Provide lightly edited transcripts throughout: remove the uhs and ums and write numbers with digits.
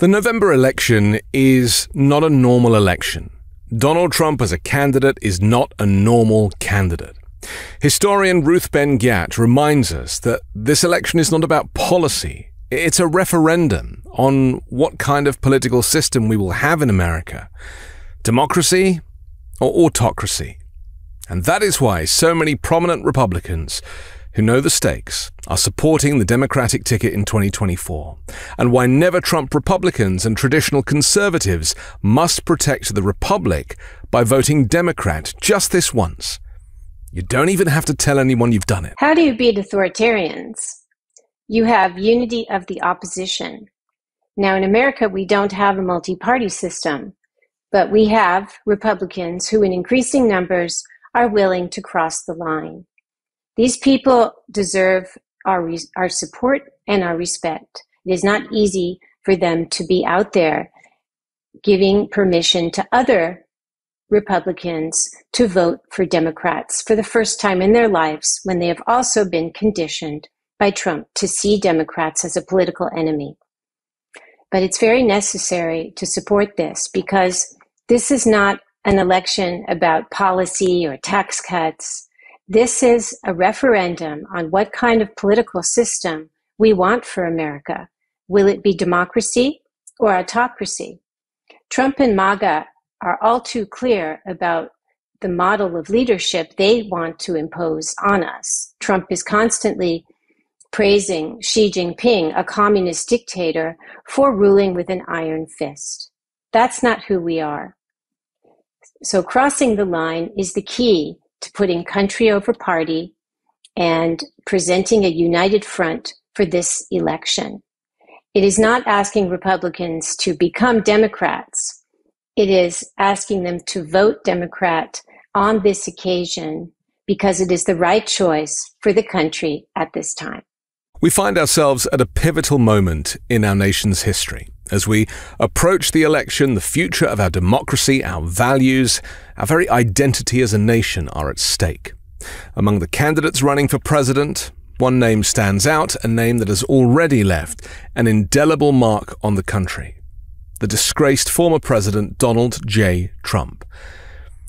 The November election is not a normal election. Donald Trump as a candidate is not a normal candidate. Historian Ruth Ben-Ghiat reminds us that this election is not about policy. It's a referendum on what kind of political system we will have in America. Democracy or autocracy. And that is why so many prominent Republicans who know the stakes are supporting the Democratic ticket in 2024, and why never-Trump Republicans and traditional conservatives must protect the Republic by voting Democrat just this once. You don't even have to tell anyone you've done it. How do you beat authoritarians? You have unity of the opposition. Now, in America, we don't have a multi-party system, but we have Republicans who, in increasing numbers, are willing to cross the line. These people deserve our support and our respect. It is not easy for them to be out there giving permission to other Republicans to vote for Democrats for the first time in their lives, when they have also been conditioned by Trump to see Democrats as a political enemy. But it's very necessary to support this, because this is not an election about policy or tax cuts. This is a referendum on what kind of political system we want for America. Will it be democracy or autocracy? Trump and MAGA are all too clear about the model of leadership they want to impose on us. Trump is constantly praising Xi Jinping, a communist dictator, for ruling with an iron fist. That's not who we are. So crossing the line is the key to putting country over party and presenting a united front for this election. It is not asking Republicans to become Democrats. It is asking them to vote Democrat on this occasion because it is the right choice for the country at this time. We find ourselves at a pivotal moment in our nation's history. As we approach the election, the future of our democracy, our values, our very identity as a nation are at stake. Among the candidates running for president, one name stands out, a name that has already left an indelible mark on the country: the disgraced former president Donald J. Trump.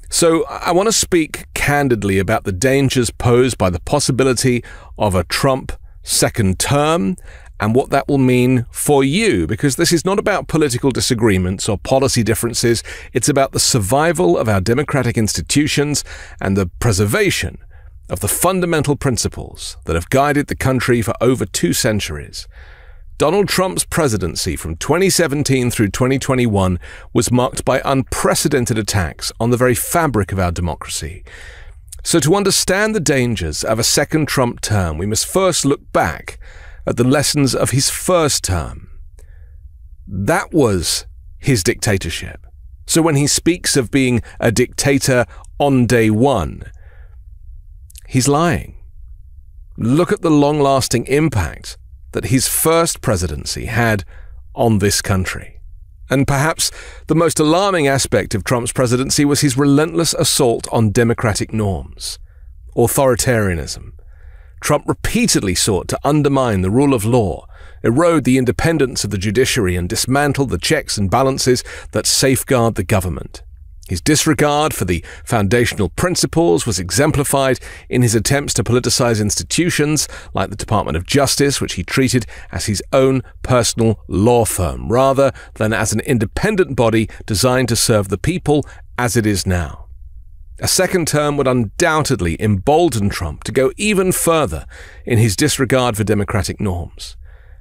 So I want to speak candidly about the dangers posed by the possibility of a Trump second term, and what that will mean for you, because this is not about political disagreements or policy differences. It's about the survival of our democratic institutions and the preservation of the fundamental principles that have guided the country for over 2 centuries. Donald Trump's presidency from 2017 through 2021 was marked by unprecedented attacks on the very fabric of our democracy. So to understand the dangers of a second Trump term, we must first look back at the lessons of his first term. That was his dictatorship. So when he speaks of being a dictator on day one, he's lying. Look at the long-lasting impact that his first presidency had on this country. And perhaps the most alarming aspect of Trump's presidency was his relentless assault on democratic norms, authoritarianism. Trump repeatedly sought to undermine the rule of law, erode the independence of the judiciary, and dismantle the checks and balances that safeguard the government. His disregard for the foundational principles was exemplified in his attempts to politicize institutions like the Department of Justice, which he treated as his own personal law firm, rather than as an independent body designed to serve the people as it is now. A second term would undoubtedly embolden Trump to go even further in his disregard for democratic norms.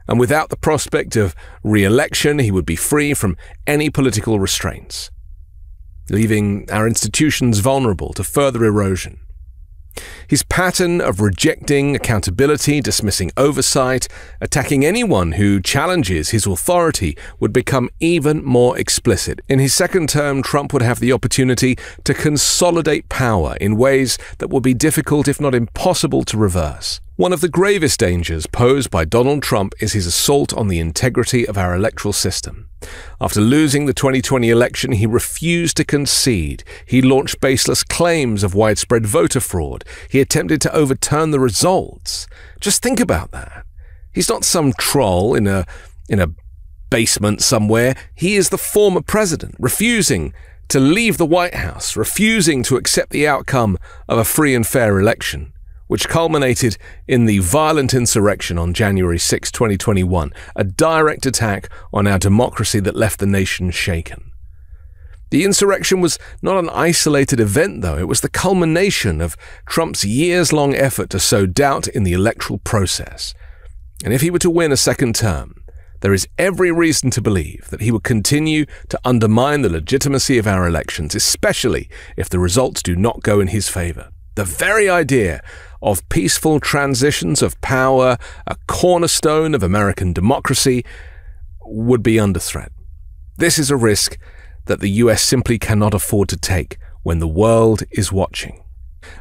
And without the prospect of re-election, he would be free from any political restraints, leaving our institutions vulnerable to further erosion. His pattern of rejecting accountability, dismissing oversight, attacking anyone who challenges his authority would become even more explicit. In his second term, Trump would have the opportunity to consolidate power in ways that would be difficult, if not impossible, to reverse. One of the gravest dangers posed by Donald Trump is his assault on the integrity of our electoral system. After losing the 2020 election, he refused to concede. He launched baseless claims of widespread voter fraud. He attempted to overturn the results. Just think about that. He's not some troll in a basement somewhere. He is the former president, refusing to leave the White House, refusing to accept the outcome of a free and fair election, which culminated in the violent insurrection on January 6, 2021, a direct attack on our democracy that left the nation shaken. The insurrection was not an isolated event, though. It was the culmination of Trump's years-long effort to sow doubt in the electoral process. And if he were to win a second term, there is every reason to believe that he would continue to undermine the legitimacy of our elections, especially if the results do not go in his favor. The very idea of peaceful transitions of power, a cornerstone of American democracy, would be under threat. This is a risk that the US simply cannot afford to take when the world is watching.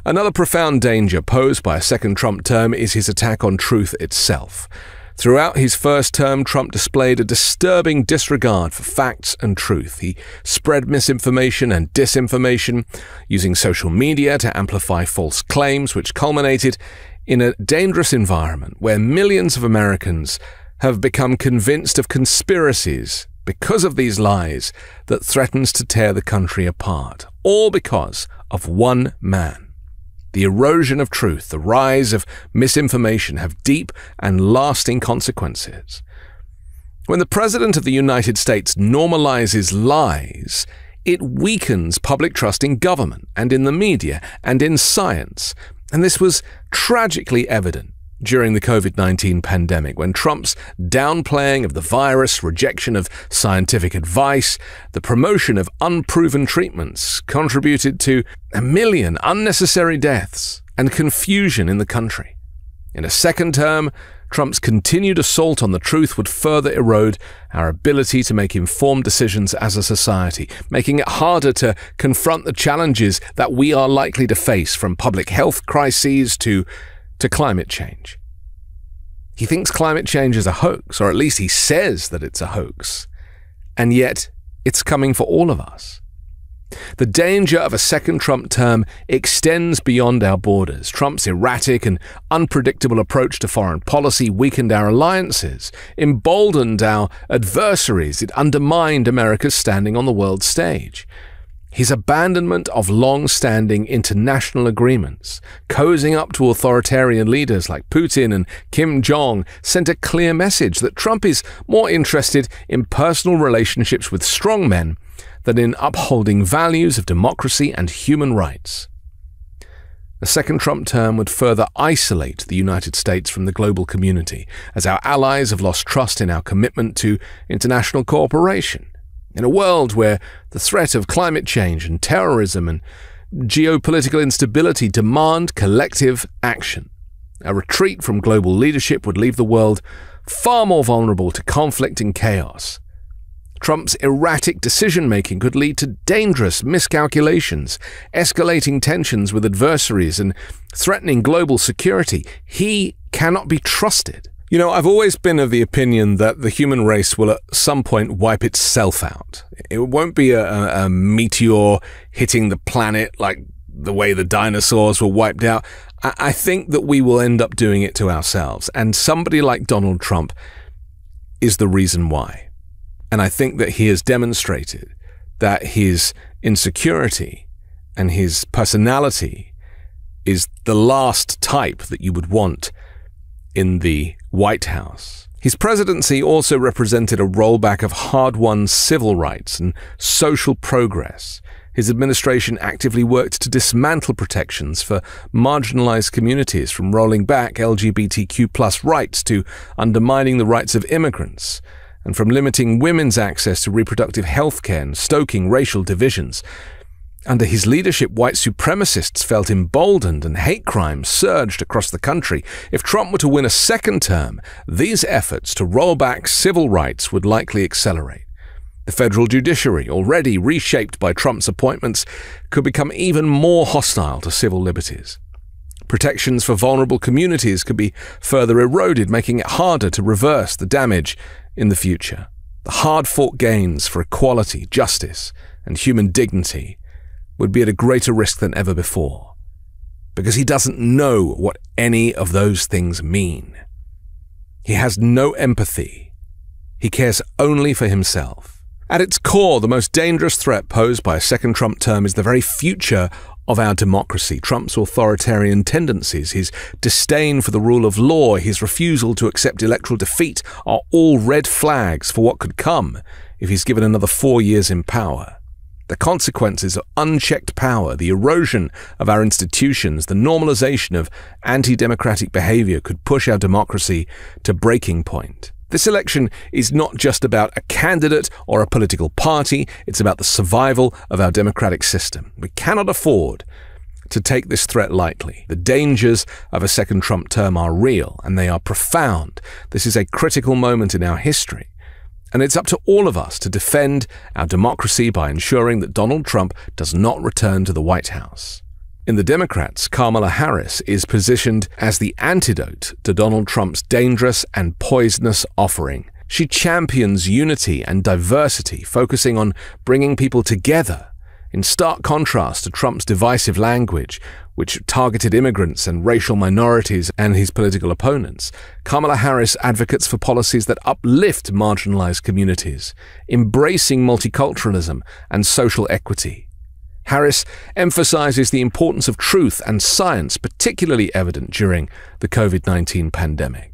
Another profound danger posed by a second Trump term is his attack on truth itself. Throughout his first term, Trump displayed a disturbing disregard for facts and truth. He spread misinformation and disinformation, using social media to amplify false claims, which culminated in a dangerous environment where millions of Americans have become convinced of conspiracies because of these lies that threatens to tear the country apart, all because of one man. The erosion of truth, the rise of misinformation have deep and lasting consequences. When the President of the United States normalizes lies, it weakens public trust in government and in the media and in science. And this was tragically evident during the COVID-19 pandemic, when Trump's downplaying of the virus, rejection of scientific advice, the promotion of unproven treatments contributed to 1 million unnecessary deaths and confusion in the country. In a second term, Trump's continued assault on the truth would further erode our ability to make informed decisions as a society, making it harder to confront the challenges that we are likely to face, from public health crises to climate change. He thinks climate change is a hoax, or at least he says that it's a hoax, and yet it's coming for all of us. The danger of a second Trump term extends beyond our borders. Trump's erratic and unpredictable approach to foreign policy weakened our alliances, emboldened our adversaries. It undermined America's standing on the world stage. His abandonment of long-standing international agreements, cozying up to authoritarian leaders like Putin and Kim Jong, sent a clear message that Trump is more interested in personal relationships with strongmen than in upholding values of democracy and human rights. A second Trump term would further isolate the United States from the global community, as our allies have lost trust in our commitment to international cooperation. In a world where the threat of climate change and terrorism and geopolitical instability demand collective action, a retreat from global leadership would leave the world far more vulnerable to conflict and chaos. Trump's erratic decision-making could lead to dangerous miscalculations, escalating tensions with adversaries, and threatening global security. He cannot be trusted. You know, I've always been of the opinion that the human race will at some point wipe itself out. It won't be a meteor hitting the planet like the way the dinosaurs were wiped out. I think that we will end up doing it to ourselves. And somebody like Donald Trump is the reason why. And I think that he has demonstrated that his insecurity and his personality is the last type that you would want in the White House. His presidency also represented a rollback of hard-won civil rights and social progress. His administration actively worked to dismantle protections for marginalized communities, from rolling back LGBTQ+ rights to undermining the rights of immigrants, and from limiting women's access to reproductive health care and stoking racial divisions. Under his leadership, white supremacists felt emboldened and hate crimes surged across the country. If Trump were to win a second term, these efforts to roll back civil rights would likely accelerate. The federal judiciary, already reshaped by Trump's appointments, could become even more hostile to civil liberties. Protections for vulnerable communities could be further eroded, making it harder to reverse the damage in the future. The hard-fought gains for equality, justice, and human dignity would be at a greater risk than ever before, because he doesn't know what any of those things mean. He has no empathy. He cares only for himself. At its core, the most dangerous threat posed by a second Trump term is the very future of our democracy. Trump's authoritarian tendencies, his disdain for the rule of law, his refusal to accept electoral defeat are all red flags for what could come if he's given another 4 years in power. The consequences of unchecked power, the erosion of our institutions, the normalization of anti-democratic behavior could push our democracy to breaking point. This election is not just about a candidate or a political party, it's about the survival of our democratic system. We cannot afford to take this threat lightly. The dangers of a second Trump term are real, and they are profound. This is a critical moment in our history. And it's up to all of us to defend our democracy by ensuring that Donald Trump does not return to the White House. In the Democrats, Kamala Harris is positioned as the antidote to Donald Trump's dangerous and poisonous offering. She champions unity and diversity, focusing on bringing people together, in stark contrast to Trump's divisive language, which targeted immigrants and racial minorities and his political opponents. Kamala Harris advocates for policies that uplift marginalized communities, embracing multiculturalism and social equity. Harris emphasizes the importance of truth and science, particularly evident during the COVID-19 pandemic.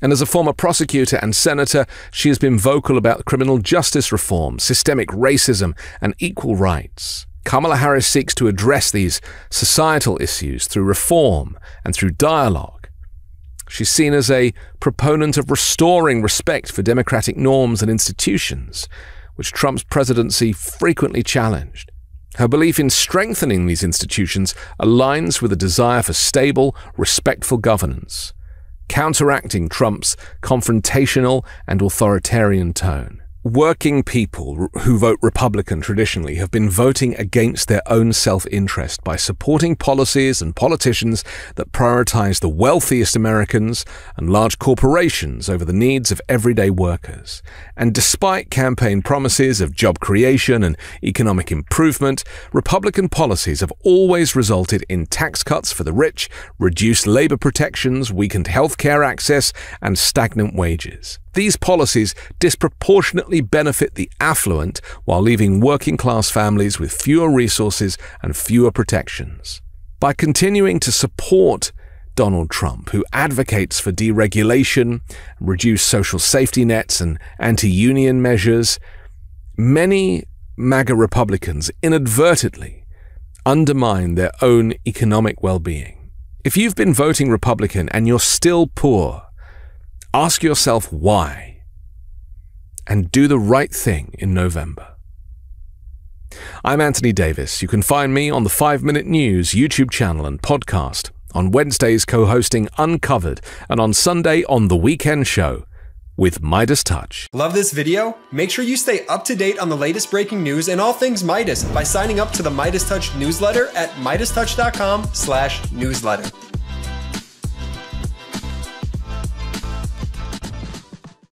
And as a former prosecutor and senator, she has been vocal about criminal justice reform, systemic racism, and equal rights. Kamala Harris seeks to address these societal issues through reform and through dialogue. She's seen as a proponent of restoring respect for democratic norms and institutions, which Trump's presidency frequently challenged. Her belief in strengthening these institutions aligns with a desire for stable, respectful governance, counteracting Trump's confrontational and authoritarian tone. Working people who vote Republican traditionally have been voting against their own self-interest by supporting policies and politicians that prioritize the wealthiest Americans and large corporations over the needs of everyday workers. And despite campaign promises of job creation and economic improvement, Republican policies have always resulted in tax cuts for the rich, reduced labor protections, weakened health care access, and stagnant wages. These policies disproportionately benefit the affluent while leaving working-class families with fewer resources and fewer protections. By continuing to support Donald Trump, who advocates for deregulation, reduced social safety nets, and anti-union measures, many MAGA Republicans inadvertently undermine their own economic well-being. If you've been voting Republican and you're still poor, ask yourself why, and do the right thing in November. I'm Anthony Davis. You can find me on the 5 Minute News YouTube channel and podcast, on Wednesdays co-hosting Uncovered, and on Sunday on The Weekend Show with MeidasTouch. Love this video? Make sure you stay up to date on the latest breaking news and all things Midas by signing up to the MeidasTouch newsletter at MeidasTouch.com/newsletter.